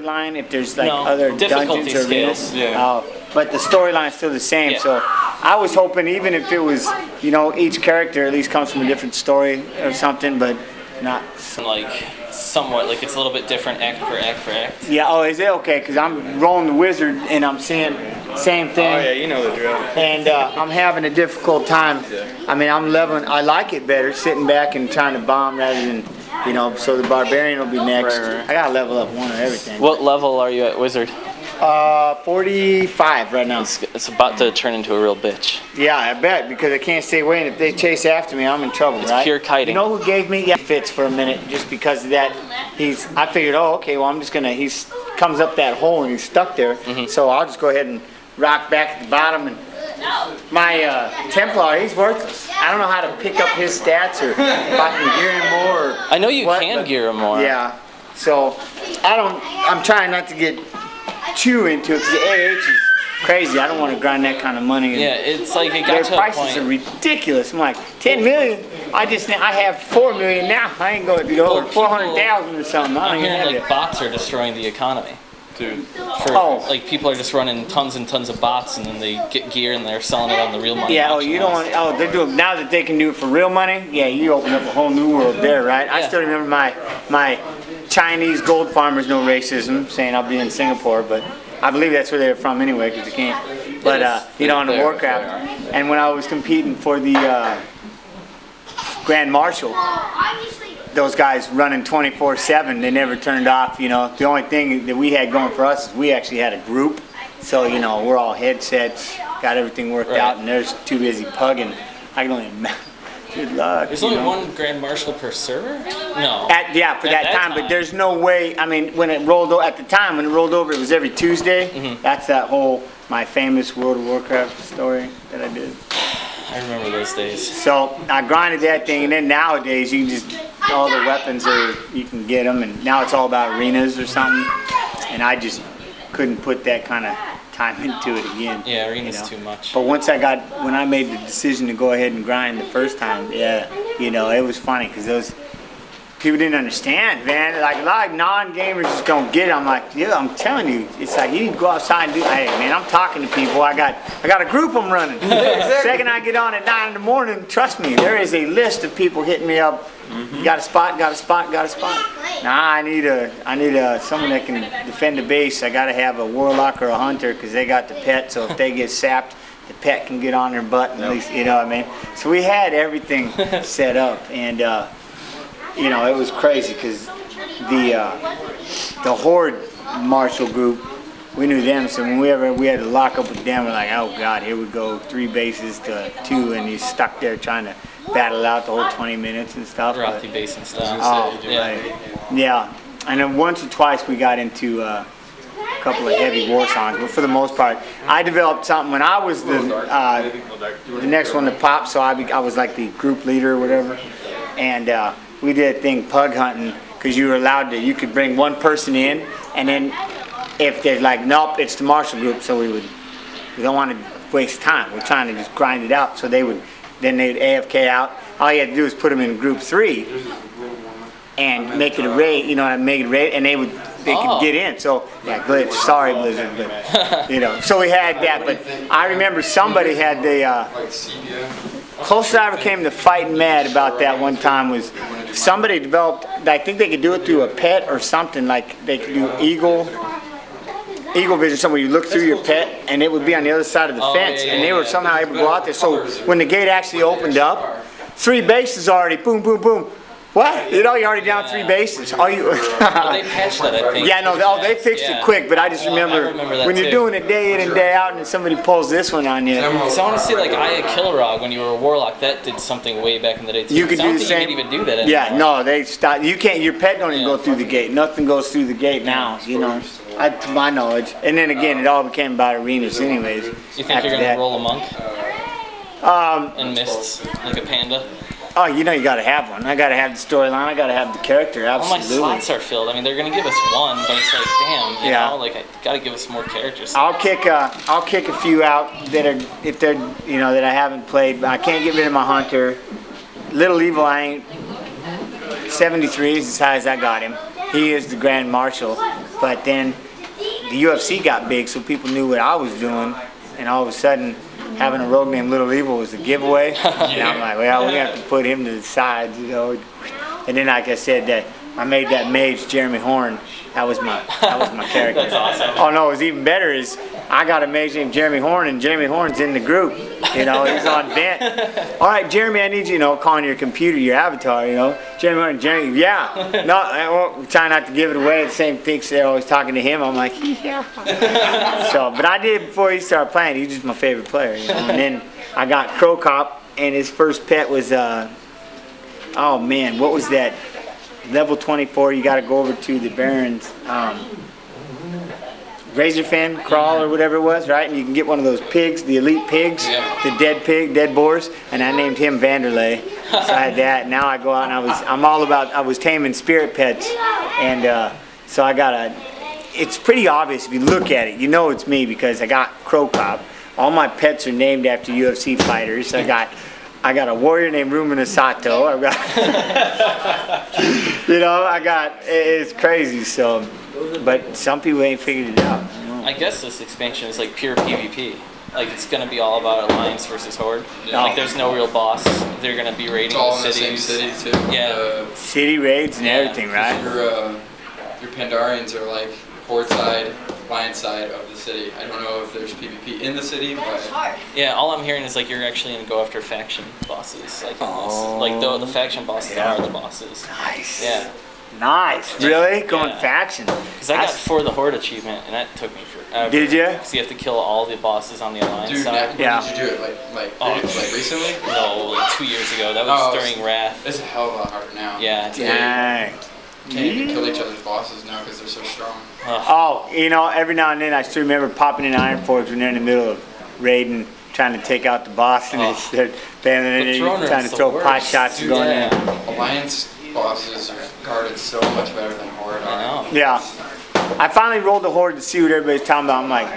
line if there's like No, other difficulty dungeons or arenas? scales. Yeah. But the storyline's still the same. Yeah. So I was hoping even if it was, you know, each character at least comes from a different story or something, but not. Like somewhat, like it's a little bit different act for act for act. Yeah. Oh, is it okay? Because I'm rolling the wizard and I'm seeing same thing. Oh yeah, you know the drill. And I'm having a difficult time. I mean, I'm leveling. I like it better sitting back and trying to bomb rather than, you know. So the barbarian will be next. Right. I gotta level up one of everything. What level are you at, Wizard? 45 right now. It's about to turn into a real bitch. Yeah, I bet, because I can't stay away, and if they chase after me, I'm in trouble, It's right? pure kiting. You know who gave me fits for a minute just because of that? I figured, oh, okay, well, I'm just gonna. Comes up that hole and he's stuck there, so I'll just go ahead and rock back at the bottom. And my Templar, he's worthless. I don't know how to pick up his stats or if I can gear him more. Or I know you what, can but- gear him more. Yeah, so I'm trying not to get too into it because the AH is crazy. I don't want to grind that kind of money. And Yeah, it's like it their got to a prices are point. ridiculous. I'm like, 10 million? I have 4 million now. I ain't going to go over 400,000 or something. I I'm don't even hearing have like it. bots are destroying the economy. Dude. Like people are just running tons and tons of bots, and then they get gear and they're selling it on the real money. Yeah, auction you don't house. want, they're doing, now that they can do it for real money, yeah, you open up a whole new world there, right? I Yeah. still remember my Chinese gold farmers, no racism, saying I'll be in Singapore, but I believe that's where they're from anyway, because you can't. But, you know, on the Warcraft, and when I was competing for the Grand Marshal, those guys running 24/7, they never turned off, you know. The only thing that we had going for us is we actually had a group. So, you know, we're all headsets, got everything worked Right. out, and they're too busy pugging. I can only imagine. Good luck. There's you only know. one Grand Marshal per server? No. For At that time, but there's no way. I mean, when it rolled at the time when it rolled over, it was every Tuesday. That's that whole my famous World of Warcraft story that I did. I remember those days. So I grinded that thing, and then nowadays you can just all the weapons are you can get them, and now it's all about arenas or something. And I just couldn't put that kind of time into it again. Yeah, arena's you know. too much. But when I made the decision to go ahead and grind the first time, yeah, you know, it was funny because those people didn't understand, man. Like a lot of non-gamers just don't get it. I'm like, yeah, I'm telling you, it's like you need to go outside and do. Hey, man, I'm talking to people. I got a group I'm running. Second I get on at 9 in the morning, trust me, there is a list of people hitting me up. Got a spot, got a spot, got a spot. Nah, I need someone that can defend the base. I got to have a warlock or a hunter because they got the pet. So if they get sapped, the pet can get on their butt and at least, you know what I mean. So we had everything set up, and you know, it was crazy because the Horde Marshal group, we knew them. So when we had to lock up with them, we're like, oh God, here we go, 3 bases to 2, and he's stuck there trying to battle out the whole 20 minutes and stuff. Rothy Basin stuff. Oh, yeah. right. Yeah. And then once or twice we got into a couple of heavy war songs, but for the most part, I developed something when I was the next one to pop. So I was like the group leader or whatever, and we did a thing pug hunting because you were allowed to. You could bring one person in, and then if they're like, nope, it's the Marshall group, so we don't want to waste time. We're trying to just grind it out. So then they'd AFK out. All you had to do is put them in group 3 and make it a raid, you know, and make it a raid, and they could get in. So yeah, glitch. Sorry, Blizzard, but you know. So we had that, but I remember somebody had the closest I ever came to fighting mad about that one time was somebody developed. I think they could do it through a pet or something. Like they could do eagle vision, somewhere you look through your pet and it would be on the other side of the fence, and they were somehow able to go out there. So when the gate actually opened up, 3 bases already, boom, boom, boom. What? You know, you're already down 3 bases. All you. They patched that, I think. Yeah, no, they fixed it quick, but I just remember that when you're too. doing it day in and day out, and somebody pulls this one on you. So I want to see, like, Aya Kilrog when you were a warlock. That did something way back in the day too. You could I don't do the think same. You can even do that anymore. Yeah, no, they stopped. You can't. Your pet don't even go through the gate. Nothing goes through the gate now. You know, to my knowledge. And then again, it all became about arenas, anyways. You think you're gonna roll a monk? And mists like a panda. Oh, you know you gotta have one. I gotta have the storyline. I gotta have the character. All my Absolutely. slots are filled. I mean, they're gonna give us one, but it's like, damn, you know, like I gotta give us more characters. I'll kick a few out that are if they're that I haven't played. But I can't get rid of my hunter. Little Evil, I ain't. 73 is as high as I got him. He is the Grand Marshal. But then the UFC got big, so people knew what I was doing, and all of a sudden, having a rogue named Little Evil was a giveaway. And I'm like, well, we're gonna have to put him to the side, you know. And then, like I said, that I made that mage Jeremy Horn. That was my character. That's awesome. Oh no, it was even better. Is I got a mage named Jeremy Horn, and Jeremy Horn's in the group. You know, he's on vent. All right, Jeremy, I need you, you know, calling your computer your avatar. You know, Jeremy Horn, Jeremy, yeah. No, well, try not to give it away. The same things they're always talking to him. I'm like, yeah. So, but I did before he started playing. He was just my favorite player. You know? And then I got Crow Cop, and his first pet was oh man, what was that? Level 24, you got to go over to the Barons Razorfin crawl or whatever it was, right? And you can get one of those pigs, the elite pigs, the dead pig, dead boars, and I named him Vanderlei. So I had that. Now I go out and I was taming spirit pets, and so I got it's pretty obvious if you look at it, you know it's me because I got Crow Cop. All my pets are named after UFC fighters. I got a warrior named Rumina Sato. I've got, you know, it's crazy. So, but some people ain't figured it out. I guess this expansion is like pure PvP. Like it's gonna be all about Alliance versus Horde. Yeah. Like there's no real boss. They're gonna be raiding It's all the in the cities. same city too. Yeah. City raids and everything, right? Your Pandarians are like Horde side, Alliance side of the city. I don't know if there's PvP in the city, but Yeah, all I'm hearing is like you're actually gonna go after faction bosses. Like, like the faction bosses are the bosses. Nice. Yeah. Nice. Really? Going Yeah. faction. Because I got for the Horde achievement, and that took me forever. Did ya? Because you have to kill all the bosses on the Alliance dude, side. when Yeah. did you do it? Like recently? No, like 2 years ago. That was during Wrath. It's a hell of a lot harder now. Yeah. Dang. Can't even kill each other's bosses now because they're so strong. Oh, you know, every now and then I still remember popping in Iron Forge when they're in the middle of raiding, trying to take out the boss, and they're trying to throw pot shots and going in. Alliance bosses are guarded so much better than Horde I are. know. Yeah. I finally rolled the Horde to see what everybody's talking about. I'm like,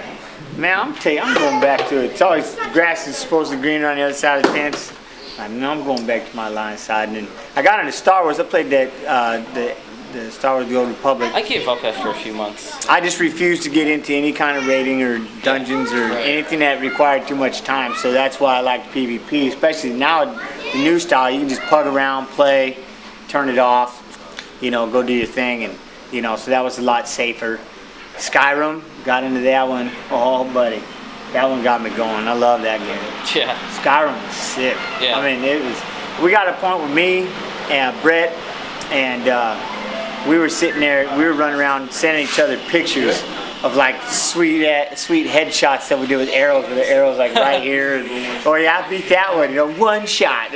man, I'm going back to it. It's always the grass is supposed to be greener on the other side of the fence. I'm going back to my line side. And then I got into Star Wars. I played that the Star Wars: The Old Republic. I gave up after a few months. I just refused to get into any kind of raiding or dungeons or anything that required too much time. So that's why I like PvP, especially now the new style. You can just pug around, play, turn it off, you know, go do your thing, and you know. So that was a lot safer. Skyrim, got into that one. Oh, buddy, that one got me going. I love that game. Yeah. Skyrim was sick. Yeah. I mean, it was. We got a point with me and Brett and. We were sitting there, we were running around sending each other pictures of like sweet headshots that we did with arrows, where the arrows like right here. And, oh yeah, I beat that one, you know, one shot.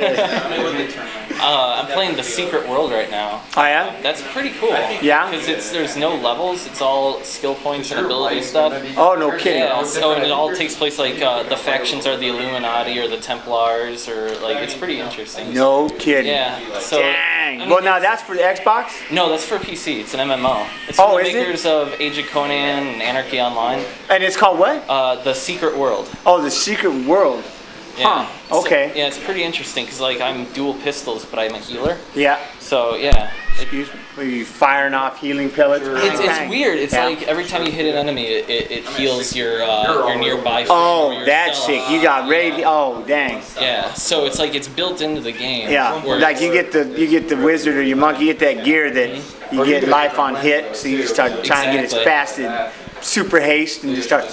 I'm playing the Secret World right now. Oh yeah? That's pretty cool. Yeah? Because there's no levels. It's all skill points and ability stuff. Oh, no kidding. Yeah. So it all takes place like the factions are the Illuminati or the Templars, or like it's pretty interesting. No kidding. Yeah. So. Dang. I mean, Well, now that's for the Xbox? No, that's for PC. It's an MMO. It's from the is it? makers of Age of Conan and Anarchy Online. And it's called what? The Secret World. Oh, the Secret World. Yeah. Huh. Okay. So, yeah, it's pretty interesting because like I'm dual pistols, but I'm a healer. Yeah. So yeah. Excuse me. Were you firing off healing pellets? It's weird. It's Yeah. like every time you hit an enemy, it heals your nearby. friend or Oh, yourself. that's sick. You got raid. Oh, dang. Yeah. So it's like it's built into the game. Yeah, where like you get the wizard or your monkey, you get that gear that you get life on hit, so you start trying to get as Exactly. fast and super haste and just start.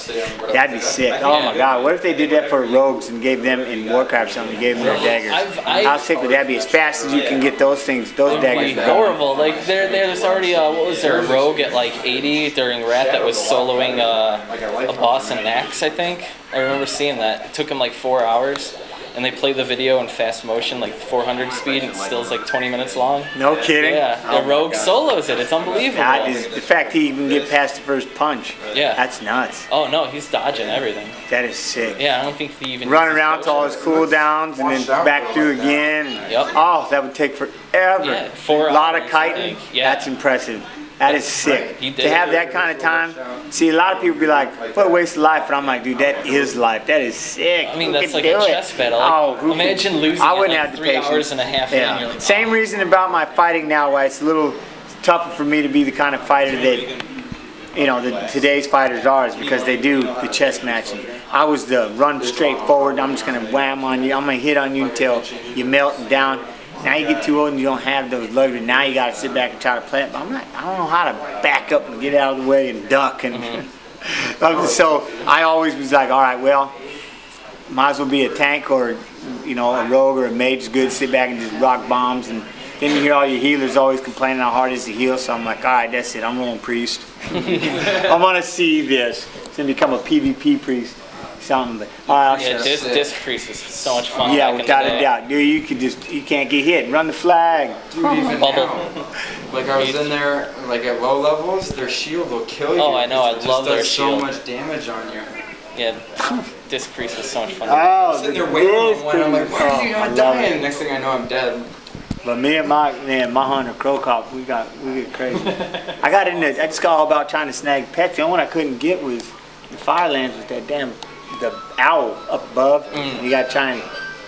That'd be sick. Oh my God, what if they did that for rogues and gave them in Warcraft something, gave them their daggers? How sick would that be? As fast as you can get those things, those daggers. going. Horrible. Like there's already what was there, a rogue at like 80 during Wrath that was soloing a boss in Nax, I think. I remember seeing that. It took him like 4 hours. And they play the video in fast motion, like 400 speed, and it still is like 20 minutes long. No kidding. Yeah, Oh the my rogue God. solos it. It's unbelievable. That is the fact he even get past the first punch. Yeah. That's nuts. Oh no, he's dodging everything. That is sick. Yeah, I don't think he even Run uses around to all his potions. cooldowns and then back through again. And, Yep. Oh, that would take forever. Yeah, 4 A lot of hours, I kiting. think. Yeah. That's impressive. That is sick. He did To have it. that kind of time. See, a lot of people be like, what a waste of life. But I'm like, dude, that is life. That is sick. I mean, Who that's can like a do it? chess battle. Oh, Like, who can- imagine losing I at wouldn't like have the 3 patience. hours and a half in. Yeah. You're like, Same reason about my fighting now, why it's a little tougher for me to be the kind of fighter that you know, today's fighters are, is because they do the chess matching. I was the run straight forward. I'm just gonna wham on you. I'm gonna hit on you until you melt down. Now you get too old and you don't have those luxury. Now you gotta sit back and try to play it. But I don't know how to back up and get out of the way and duck. And so I always was like, all right, well, might as well be a tank or, you know, a rogue or a mage is good. Sit back and just rock bombs. And then you hear all your healers always complaining how hard it is to heal. So I'm like, all right, that's it. I'm rolling priest. I want to see this. It's gonna become a PvP priest. Something, but all right, I'll shut up. Disc priest is so much fun. Yeah, without a doubt, dude. You can't get hit. Run the flag. Dude, even now, like I was in there, like at low levels, their shield will kill you. Oh, I know. I love their so shield. much damage on you. Yeah, disc priest is so much fun. Oh, I'm sitting there waiting on one. I'm like, why are you not dying? Next thing I know, I'm dead. But me and my hunter Crow Cop, we get crazy. I got in there. I just got all about trying to snag pets. The only one I couldn't get was the Firelands with that damn the owl up above. And you got to try and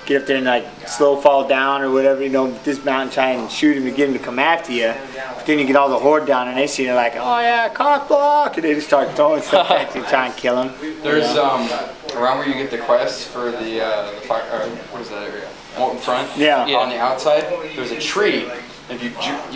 get up there and like slow fall down or whatever, you know, dismount and try and shoot him to get him to come after you. But then you get all the horde down and they see you like, oh yeah, cock block, and they just start throwing stuff at you, try and kill him. There's around where you get the quests for the fire, what is that area? Molten Front. Yeah. On the outside, there's a tree. If you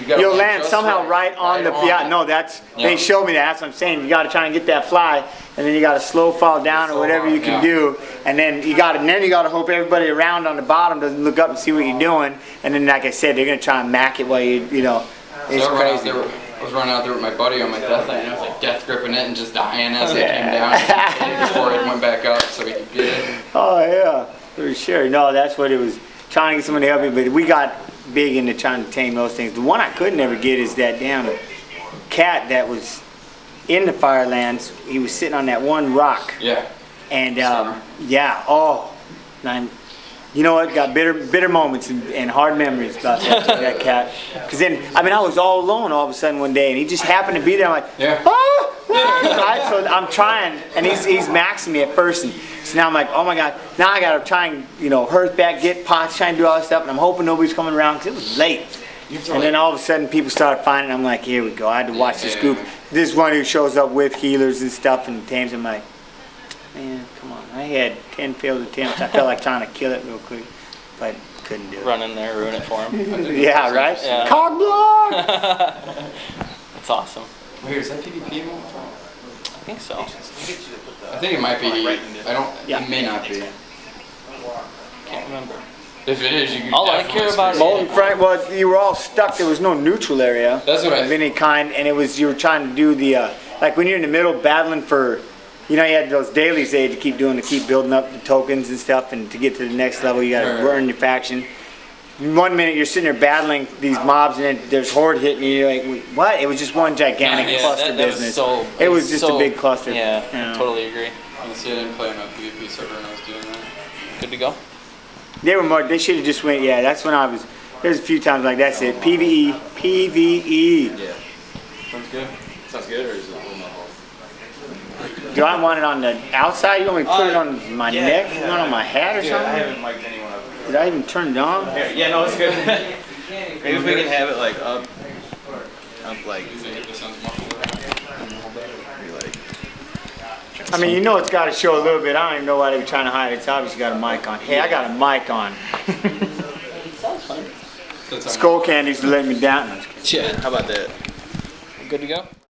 got. You'll land somehow right on the. Yeah, no, that's. They showed me that. That's what I'm saying. You got to try and get that fly, and then you got to slow fall down or whatever you can do, and then you got to hope everybody around on the bottom doesn't look up and see what you're doing, and then like I said, they're gonna try and mack it while you know. It's crazy. I was running out there with my buddy on my death lane, and I was like death gripping it and just dying as it came down. And before it went back up, so we could get it. Oh yeah, for sure. No, that's what it was. Trying to get someone to help me, but we got big into trying to tame those things. The one I could never get is that damn cat that was in the Firelands. He was sitting on that one rock. Yeah. And yeah, oh, you know what? Got bitter moments and hard memories about that cat. Because then, I mean, I was all alone all of a sudden one day, and he just happened to be there. I'm like, yeah. Oh, right? So I'm trying, and he's maxing me at first, and so now I'm like, oh my god, now I gotta try and, you know, hearth back, get pots, try and do all this stuff, and I'm hoping nobody's coming around because it was late. And then all of a sudden people started finding, I'm like, here we go, I had to watch this group. This one who shows up with healers and stuff and tames. I'm like, man, come on. I had 10 failed attempts. I felt like trying to kill it real quick, but couldn't do it. Run in there, ruin it for him. Yeah, right? Yeah. Cog block! That's awesome. Wait, is that PvP? I think so. I think it might be. I don't. Yeah. It may not be. Can't remember. If it is, you can. All I care about is Molten Front, well, you were all stuck. There was no neutral area That's what I. of any kind, and it was, you were trying to do the, like when you're in the middle battling for, you know, you had those dailies they had to keep doing to keep building up the tokens and stuff, and to get to the next level, you got to burn your faction. 1 minute you're sitting there battling these mobs, and then there's horde hitting you. You're like, wait, what? It was just one gigantic cluster business. It was just a big cluster. Yeah, totally agree. Honestly, I didn't play on a PvP server when I was doing that. Good to go. They were more. They should have just went. Yeah, that's when I was. There's a few times like that's it. PVE, PVE. Yeah. Sounds good. Sounds good, or is it a little more? Do I want it on the outside? You want me to put it on my neck? You want it on my hat or something? I haven't mic'd anyone up. Did I even turn it on? Yeah, no, it's good. Maybe if we can have it like up like. This sounds muffled. I mean, you know it's got to show a little bit. I don't even know why they were trying to hide it. It's obviously got a mic on. Hey, I got a mic on. Skull Candies to let me down. Yeah, how about that? Good to go.